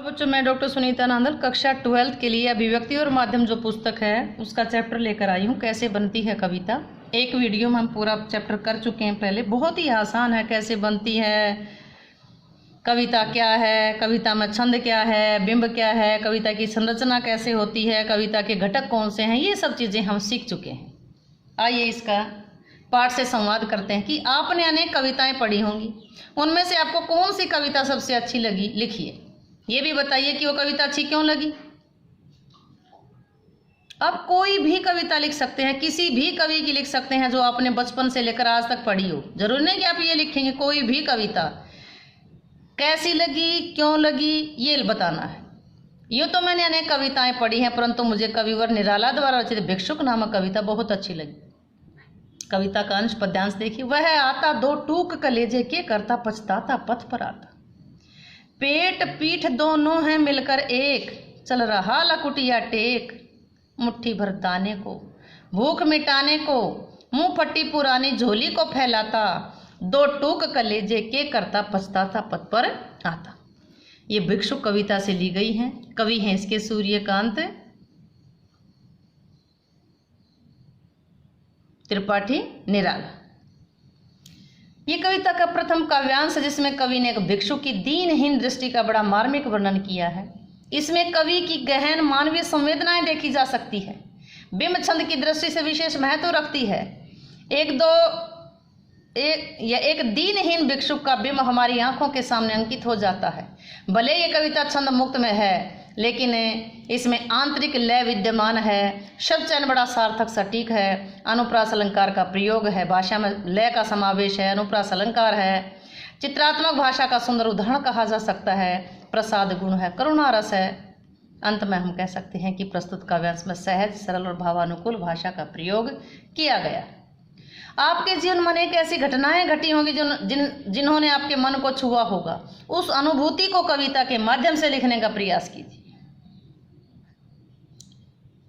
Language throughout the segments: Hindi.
हेलो बच्चों, मैं डॉक्टर सुनीता नांदल कक्षा 12th के लिए अभिव्यक्ति और माध्यम जो पुस्तक है उसका चैप्टर लेकर आई हूँ, कैसे बनती है कविता। एक वीडियो में हम पूरा चैप्टर कर चुके हैं पहले। बहुत ही आसान है, कैसे बनती है कविता, क्या है कविता में छंद, क्या है बिंब, क्या है कविता की संरचना, कैसे होती है कविता के घटक कौन से हैं, ये सब चीज़ें हम सीख चुके हैं। आइए इसका पाठ से संवाद करते हैं कि आपने अनेक कविताएं पढ़ी होंगी, उनमें से आपको कौन सी कविता सबसे अच्छी लगी, लिखिए। ये भी बताइए कि वो कविता अच्छी क्यों लगी। आप कोई भी कविता लिख सकते हैं, किसी भी कवि की लिख सकते हैं जो आपने बचपन से लेकर आज तक पढ़ी हो। जरूरी नहीं कि आप ये लिखेंगे, कोई भी कविता कैसी लगी, क्यों लगी, ये बताना है। यूँ तो मैंने अनेक कविताएं पढ़ी हैं, परंतु मुझे कविवर निराला द्वारा रचित भिक्षुक नामक कविता बहुत अच्छी लगी। कविता का अंश पद्यांश देखिए। वह आता दो टूक कलेजे के, करता पछताता पथ पर आता। पेट पीठ दोनों हैं मिलकर एक, चल रहा लकुटिया टेक। मुट्ठी भर दाने को, भूख मिटाने को, मुंह फटी पुरानी झोली को फैलाता। दो टूक कलेजे के, करता पछताता पथ पर आता। ये भिक्षुक कविता से ली गई है। कवि हैं इसके सूर्यकांत त्रिपाठी निराला। ये कविता का प्रथम काव्यांश है, जिसमें कवि ने एक भिक्षु की दीनहीन दृष्टि का बड़ा मार्मिक वर्णन किया है। इसमें कवि की गहन मानवीय संवेदनाएं देखी जा सकती है। बिंब छंद की दृष्टि से विशेष महत्व रखती है। एक दीनहीन भिक्षुक का बिंब हमारी आंखों के सामने अंकित हो जाता है। भले ये कविता छंद मुक्त में है, लेकिन इसमें आंतरिक लय विद्यमान है। शब्द चयन बड़ा सार्थक सटीक है। अनुप्रास अलंकार का प्रयोग है। भाषा में लय का समावेश है। अनुप्रास अलंकार है। चित्रात्मक भाषा का सुंदर उदाहरण कहा जा सकता है। प्रसाद गुण है। करुणा रस है। अंत में हम कह सकते हैं कि प्रस्तुत काव्यांश में सहज, सरल और भावानुकूल भाषा का प्रयोग किया गया। आपके जीवन में एक ऐसी घटनाएं घटी होंगी जिन्होंने आपके मन को छुआ होगा। उस अनुभूति को कविता के माध्यम से लिखने का प्रयास कीजिए।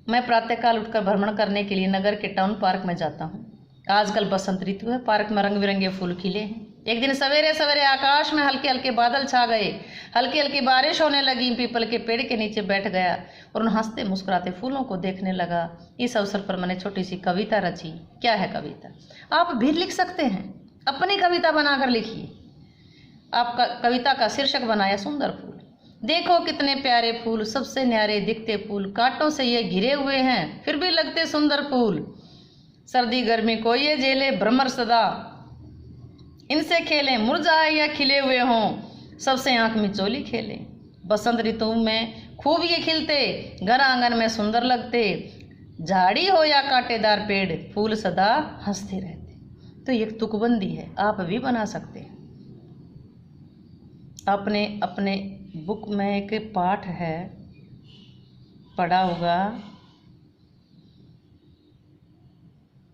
मैं प्रातःकाल उठकर भ्रमण करने के लिए नगर के टाउन पार्क में जाता हूँ। आजकल बसंत ऋतु है। पार्क में रंग बिरंगे फूल खिले हैं। एक दिन सवेरे सवेरे आकाश में हल्के हल्के बादल छा गए। हल्की हल्की बारिश होने लगी। पीपल के पेड़ के नीचे बैठ गया और उन हंसते मुस्कुराते फूलों को देखने लगा। इस अवसर पर मैंने छोटी सी कविता रची। क्या है कविता? आप भी लिख सकते हैं, अपनी कविता बनाकर लिखिए। आपका कविता का शीर्षक बनाया सुंदर फूल। देखो कितने प्यारे फूल, सबसे न्यारे दिखते फूल, कांटों से ये घिरे हुए हैं फिर भी लगते सुंदर फूल। सर्दी गर्मी को ये झेले भ्रमर सदा, इनसे खेलें मुरझाए या खिले हुए हों, सबसे आंख मिचोली खेलें। बसंत ऋतु में खूब ये खिलते, घर आंगन में सुंदर लगते। झाड़ी हो या कांटेदार पेड़, फूल सदा हंसते रहते। तो ये तुकबंदी है, आप भी बना सकते हैं। आपने अपने बुक में एक पाठ है, पढ़ा होगा,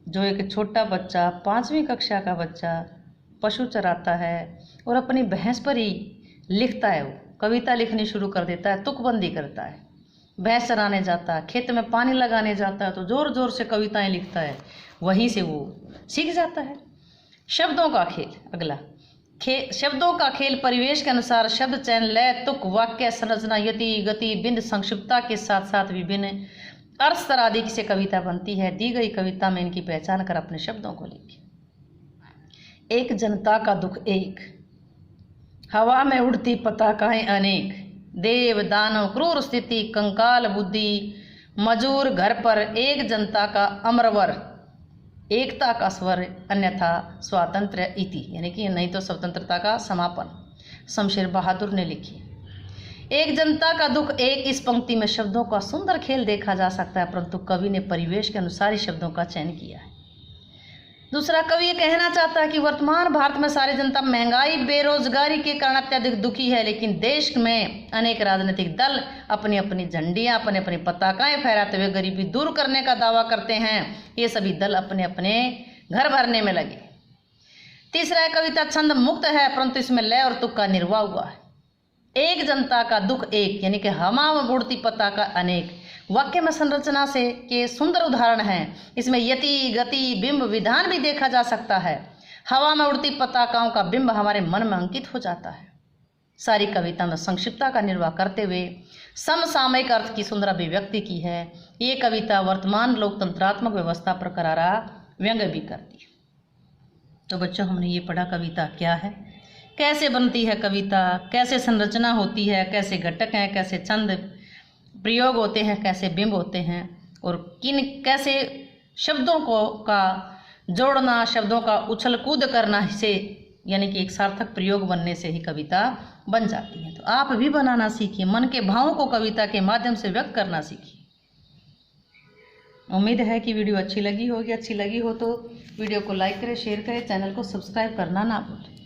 जो एक छोटा बच्चा, 5वीं कक्षा का बच्चा पशु चराता है और अपनी भैंस पर ही लिखता है। वो कविता लिखनी शुरू कर देता है, तुकबंदी करता है। भैंस चराने जाता है, खेत में पानी लगाने जाता है तो जोर जोर से कविताएं लिखता है। वहीं से वो सीख जाता है। शब्दों का खेल। अगला शब्दों का खेल परिवेश के अनुसार शब्द चयन, लय, तुक, वाक्य संरचना, यति, गति, बिंद, संक्षिप्तता के साथ साथ विभिन्न अर्थ स्तर आदि से कविता बनती है। दी गई कविता में इनकी पहचान कर अपने शब्दों को लिखें। एक जनता का दुख एक, हवा में उड़ती पताकाएं अनेक। देव दानव क्रूर स्थिति, कंकाल बुद्धि, मजूर घर पर। एक जनता का अमरवर, एकता का स्वर, अन्यथा स्वातंत्र्य इति, यानी कि नहीं तो स्वतंत्रता का समापन। शमशेर बहादुर ने लिखी। एक जनता का दुख एक, इस पंक्ति में शब्दों का सुंदर खेल देखा जा सकता है, परंतु कवि ने परिवेश के अनुसार ही शब्दों का चयन किया है। दूसरा, कवि ये कहना चाहता है कि वर्तमान भारत में सारी जनता महंगाई, बेरोजगारी के कारण अत्यधिक दुखी है, लेकिन देश में अनेक राजनीतिक दल अपनी अपनी झंडियां, अपने अपनी पताकाएं फहराते हुए गरीबी दूर करने का दावा करते हैं। ये सभी दल अपने अपने घर भरने में लगे। तीसरा, कविता छंद मुक्त है, परंतु इसमें लय और तुक का निर्वाह हुआ है। एक जनता का दुख एक, यानी कि हवा में उड़ती पताका अनेक। वाक्य में संरचना से के सुंदर उदाहरण हैं। इसमें यति, गति, बिंब, विधान भी देखा जा सकता है। हवा में उड़ती पताकाओं का बिंब हमारे मन में अंकित हो जाता है। सारी कविता में संक्षिप्तता का निर्वाह करते हुए समसामयिक अर्थ की सुंदर अभिव्यक्ति की है। ये कविता वर्तमान लोकतंत्रात्मक व्यवस्था पर करारा व्यंग्य भी करती है। तो बच्चों, हमने ये पढ़ा कविता क्या है, कैसे बनती है कविता, कैसे संरचना होती है, कैसे घटक हैं, कैसे छंद प्रयोग होते हैं, कैसे बिंब होते हैं, और कैसे शब्दों का जोड़ना, शब्दों का उछल कूद करना से, यानी कि एक सार्थक प्रयोग बनने से ही कविता बन जाती है। तो आप भी बनाना सीखिए, मन के भावों को कविता के माध्यम से व्यक्त करना सीखिए। उम्मीद है कि वीडियो अच्छी लगी होगी। अच्छी लगी हो तो वीडियो को लाइक करें, शेयर करें, चैनल को सब्सक्राइब करना ना भूलें।